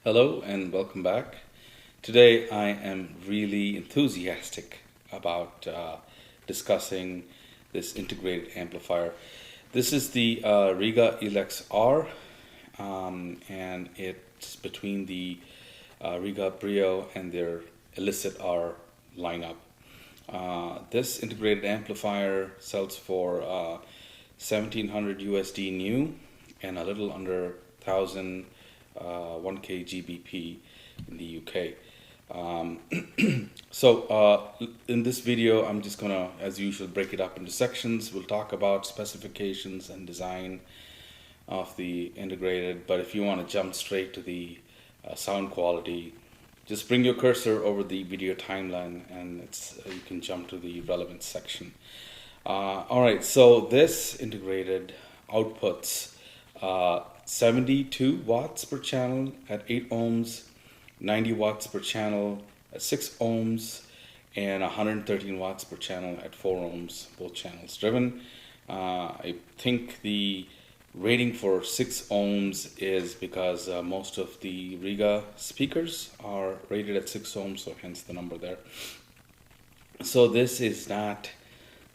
Hello and welcome back. Today I am really enthusiastic about discussing this integrated amplifier. This is the Rega Elex-R and it's between the Rega Brio and their Illicit-R lineup. This integrated amplifier sells for 1700 USD new and a little under 1000 1K GBP in the UK. In this video, I'm just gonna, as usual, break it up into sections. We'll talk about specifications and design of the integrated, but if you want to jump straight to the sound quality, just bring your cursor over the video timeline and you can jump to the relevant section. Alright, so this integrated outputs 72 watts per channel at 8 ohms, 90 watts per channel at 6 ohms, and 113 watts per channel at 4 ohms, both channels driven. I think the rating for 6 ohms is because most of the Rega speakers are rated at 6 ohms, so hence the number there. So this is not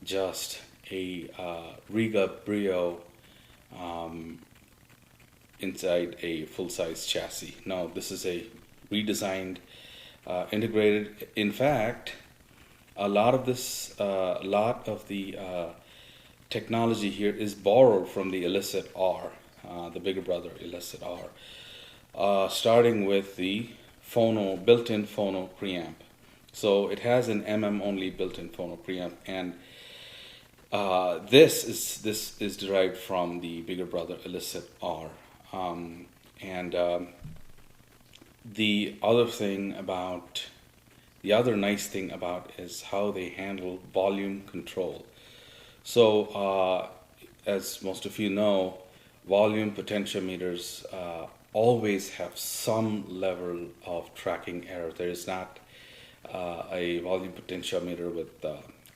just a Rega Brio inside a full-size chassis. No, this is a redesigned integrated. In fact, a lot of the technology here is borrowed from the Illicit-R, the bigger brother Illicit-R, starting with the built-in phono preamp. So it has an only built-in phono preamp, and this is derived from the bigger brother Illicit-R. The other nice thing about is how they handle volume control. So as most of you know, volume potentiometers always have some level of tracking error. There is not a volume potentiometer with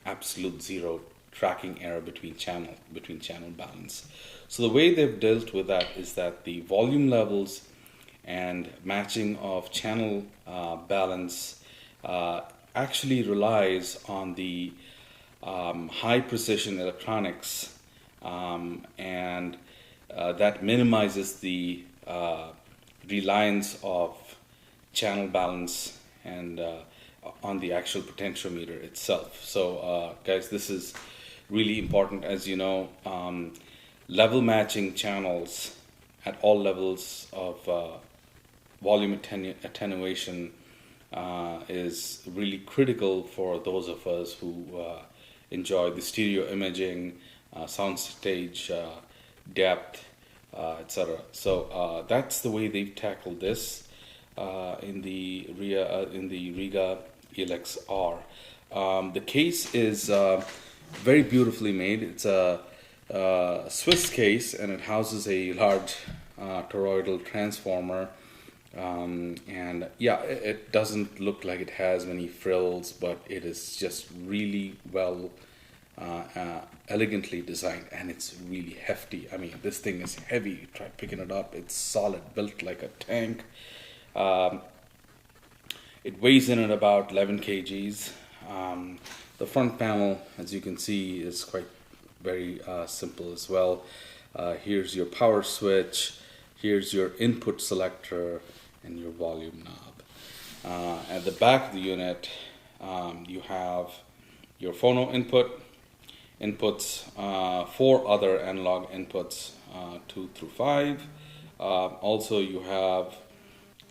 absolute zero tracking error between channel balance. So the way they've dealt with that is that the volume levels and matching of channel balance actually relies on the high precision electronics, and that minimizes the reliance of channel balance and on the actual potentiometer itself. So guys, this is really important. As you know, level matching channels at all levels of volume attenuation is really critical for those of us who enjoy the stereo imaging, soundstage depth, etc. So that's the way they've tackled this in the Rega Elex-R. The case is very beautifully made. It's a Swiss case, and it houses a large toroidal transformer, and yeah, it doesn't look like it has many frills, but it is just really well elegantly designed, and it's really hefty. I mean, this thing is heavy. Try picking it up. It's solid, built like a tank. It weighs in at about 11 kgs. The front panel, as you can see, is quite very simple as well. Here's your power switch, here's your input selector, and your volume knob. At the back of the unit, you have your phono inputs, 4 other analog inputs, 2 through 5. Also, you have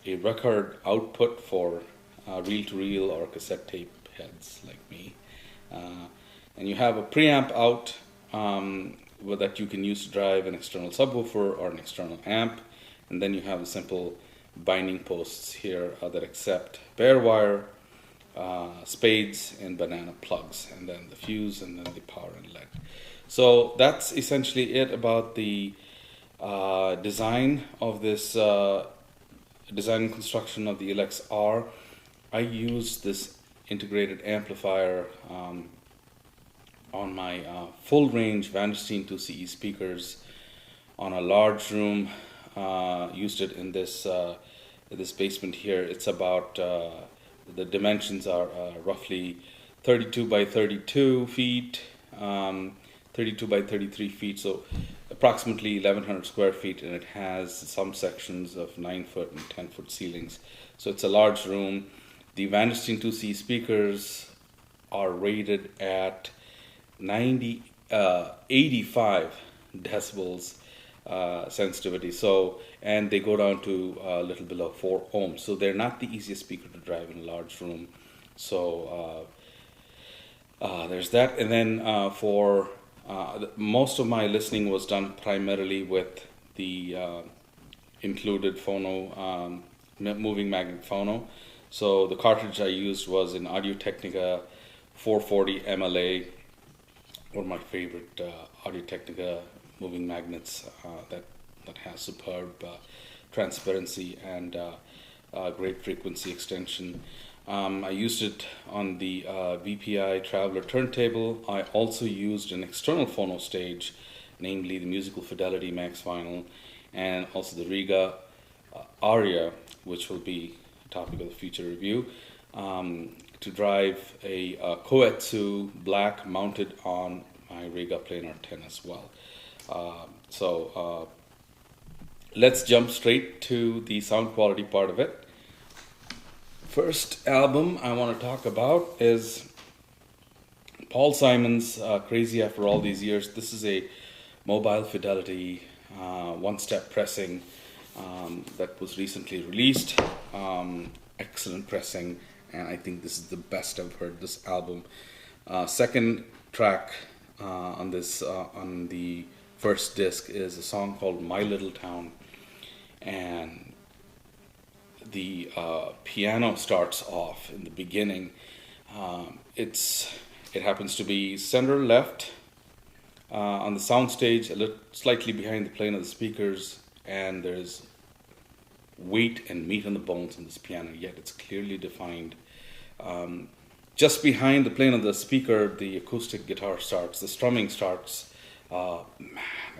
a record output for reel-to-reel or cassette tape heads like me. And you have a preamp out that you can use to drive an external subwoofer or an external amp. And then you have the simple binding posts here that accept bare wire, spades, and banana plugs, and then the fuse, and then the power inlet. So that's essentially it about the design of this design and construction of the Elex-R. I use this integrated amplifier on my full range Vandersteen 2CE speakers on a large room. Used it in this this basement here. It's about the dimensions are roughly 32 by 32 feet, 32 by 33 feet, so approximately 1100 square feet, and it has some sections of 9-foot and 10-foot ceilings. So it's a large room. The Van der Steen 2C speakers are rated at 85 decibels sensitivity. So, and they go down to a little below 4 ohms. So they're not the easiest speaker to drive in a large room. So there's that. And then for most of my listening was done primarily with the included phono, moving magnet phono. So the cartridge I used was an Audio-Technica 440 MLA, one of my favorite Audio-Technica moving magnets that has superb transparency and great frequency extension. I used it on the VPI Traveler turntable. I also used an external phono stage, namely the Musical Fidelity Max Vinyl, and also the Rega Aria, which will be a topic of the future review, to drive a Koetsu black mounted on my Rega Planar 10 as well. So let's jump straight to the sound quality part of it. First album I want to talk about is Paul Simon's Crazy After All These Years. This is a Mobile Fidelity one-step pressing that was recently released. Excellent pressing, and I think this is the best I've heard this album. Second track on this on the first disc is a song called My Little Town, and the piano starts off in the beginning. It happens to be center left on the soundstage, slightly behind the plane of the speakers, and there's weight and meat on the bones on this piano, yet it's clearly defined. Just behind the plane of the speaker, the acoustic guitar starts, the strumming starts. Man,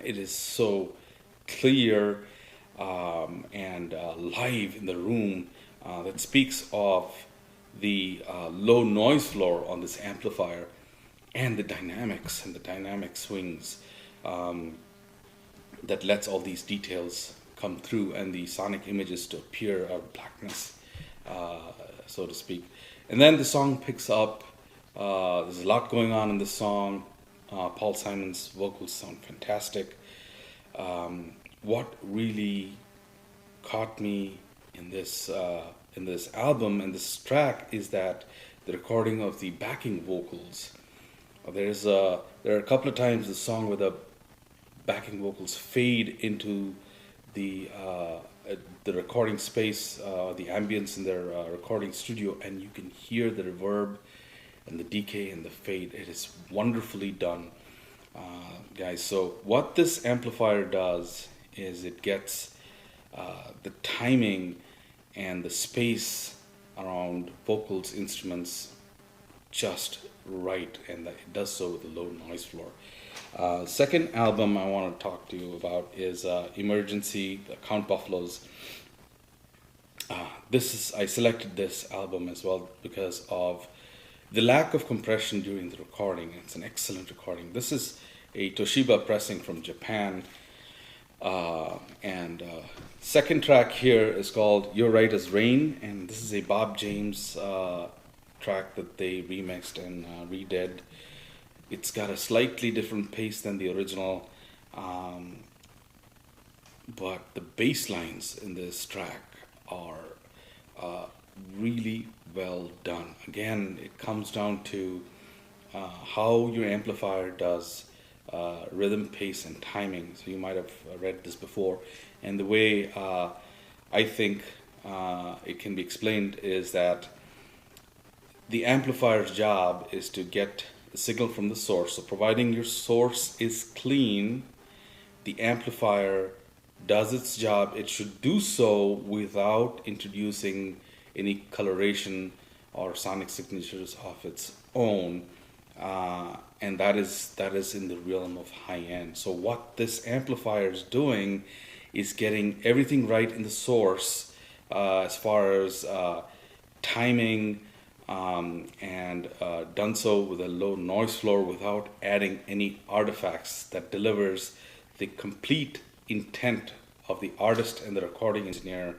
it is so clear and live in the room that speaks of the low noise floor on this amplifier and the dynamics and the dynamic swings that lets all these details come through and the sonic images to appear out of blackness, so to speak. And then the song picks up. There's a lot going on in the song. Paul Simon's vocals sound fantastic. What really caught me in this album and this track is that the recording of the backing vocals. There are a couple of times the song where the backing vocals fade into the recording space, the ambience in their recording studio, and you can hear the reverb and the decay and the fade. It is wonderfully done, guys. So what this amplifier does is it gets the timing and the space around vocals, instruments just right, and that it does so with a low noise floor. Second album I want to talk to you about is Emergency, the Count Buffaloes. I selected this album as well because of the lack of compression during the recording. It's an excellent recording. This is a Toshiba pressing from Japan. And second track here is called You're Right as Rain, and this is a Bob James track that they remixed and redid. It's got a slightly different pace than the original, but the bass lines in this track are really well done. Again, it comes down to how your amplifier does rhythm, pace, and timing. So you might have read this before, and the way I think it can be explained is that the amplifier's job is to get the signal from the source. So providing your source is clean, the amplifier does its job. It should do so without introducing any coloration or sonic signatures of its own, and that is in the realm of high end. So what this amplifier is doing is getting everything right in the source, as far as timing, and done so with a low noise floor without adding any artifacts, that delivers the complete intent of the artist and the recording engineer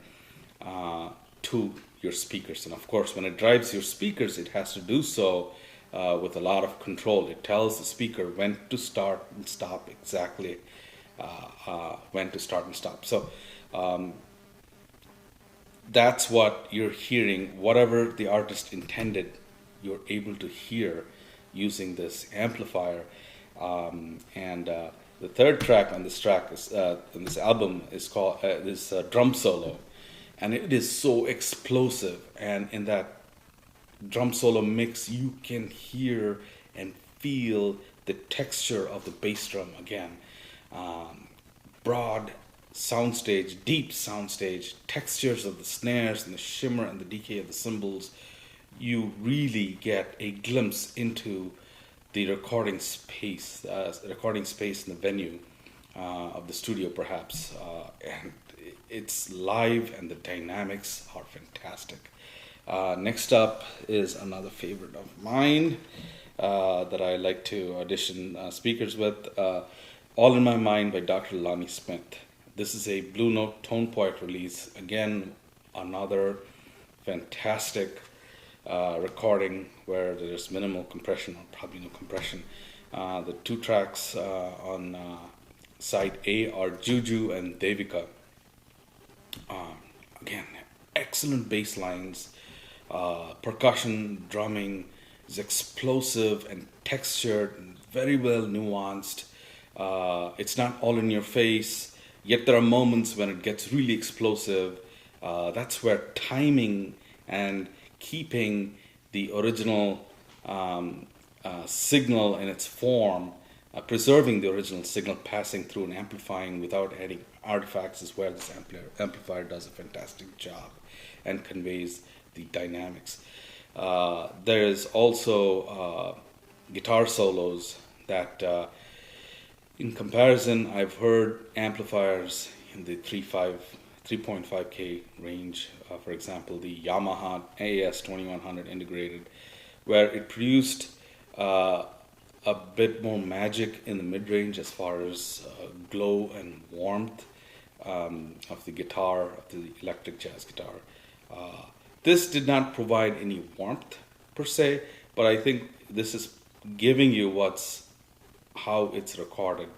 to your speakers. And of course, when it drives your speakers, it has to do so with a lot of control. It tells the speaker when to start and stop, exactly when to start and stop. So that's what you're hearing. Whatever the artist intended, you're able to hear using this amplifier. And the third track on this track is in this album is called this drum solo, and it is so explosive. And in that drum solo mix, you can hear and feel the texture of the bass drum again. Broad soundstage, deep soundstage, textures of the snares and the shimmer and the decay of the cymbals. You really get a glimpse into the recording space in the venue of the studio, perhaps, and it's live, and the dynamics are fantastic. Next up is another favorite of mine that I like to audition speakers with, All in My Mind by Dr. Lonnie Smith. This is a Blue Note Tone Poet release. Again, another fantastic recording where there's minimal compression, or probably no compression. The two tracks on side A are Juju and Devika. Again, excellent bass lines, percussion, drumming is explosive and textured and very well nuanced. It's not all in your face, yet there are moments when it gets really explosive. That's where timing and keeping the original signal in its form, preserving the original signal passing through and amplifying without adding artifacts, is where this amplifier does a fantastic job and conveys the dynamics. There is also guitar solos that, in comparison, I've heard amplifiers in the 3.5K range, for example, the Yamaha AS2100 integrated, where it produced a bit more magic in the mid-range as far as glow and warmth of the guitar, of the electric jazz guitar. This did not provide any warmth per se, but I think this is giving you how it's recorded.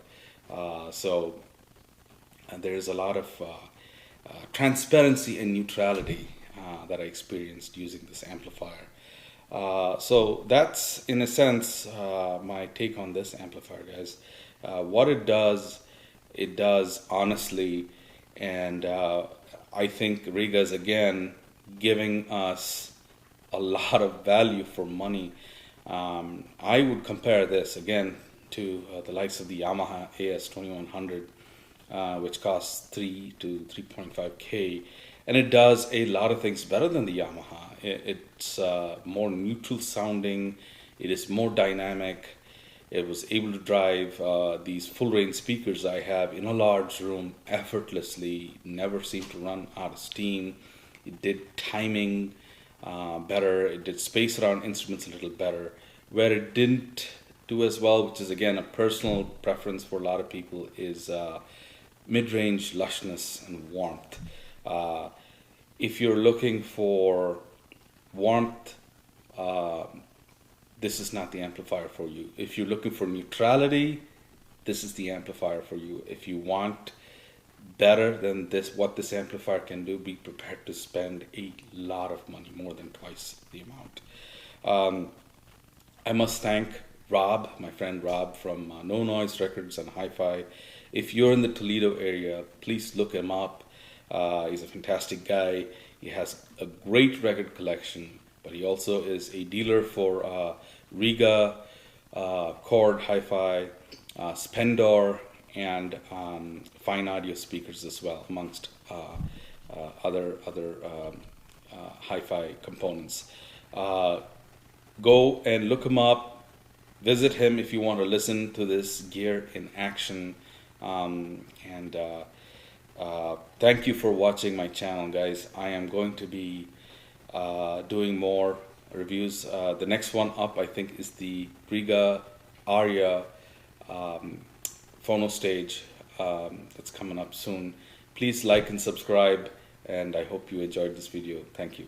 So there is a lot of transparency and neutrality that I experienced using this amplifier. So that's, in a sense, my take on this amplifier, guys. What it does honestly, and I think Rega is again giving us a lot of value for money. I would compare this again to the likes of the Yamaha AS2100, which costs 3 to 3.5K, and it does a lot of things better than the Yamaha. It's more neutral sounding, it is more dynamic. It was able to drive these full range speakers I have in a large room effortlessly, never seemed to run out of steam. It did timing better, it did space around instruments a little better. Where it didn't do as well, which is again a personal preference for a lot of people, is mid-range lushness and warmth. If you're looking for warmth, this is not the amplifier for you. If you're looking for neutrality, this is the amplifier for you. If you want better than what this amplifier can do, be prepared to spend a lot of money, more than twice the amount. I must thank Rob, my friend Rob from No Noise Records and HiFi. If you're in the Toledo area, please look him up. He's a fantastic guy. He has a great record collection, but he also is a dealer for Rega, Chord, HiFi, Spendor, and fine audio speakers as well, amongst other hi-fi components. Go and look him up, visit him if you want to listen to this gear in action, and Thank you for watching my channel, guys. I am going to be doing more reviews. The next one up, I think, is the Rega Aria phono stage that's coming up soon. Please like and subscribe, and I hope you enjoyed this video. Thank you.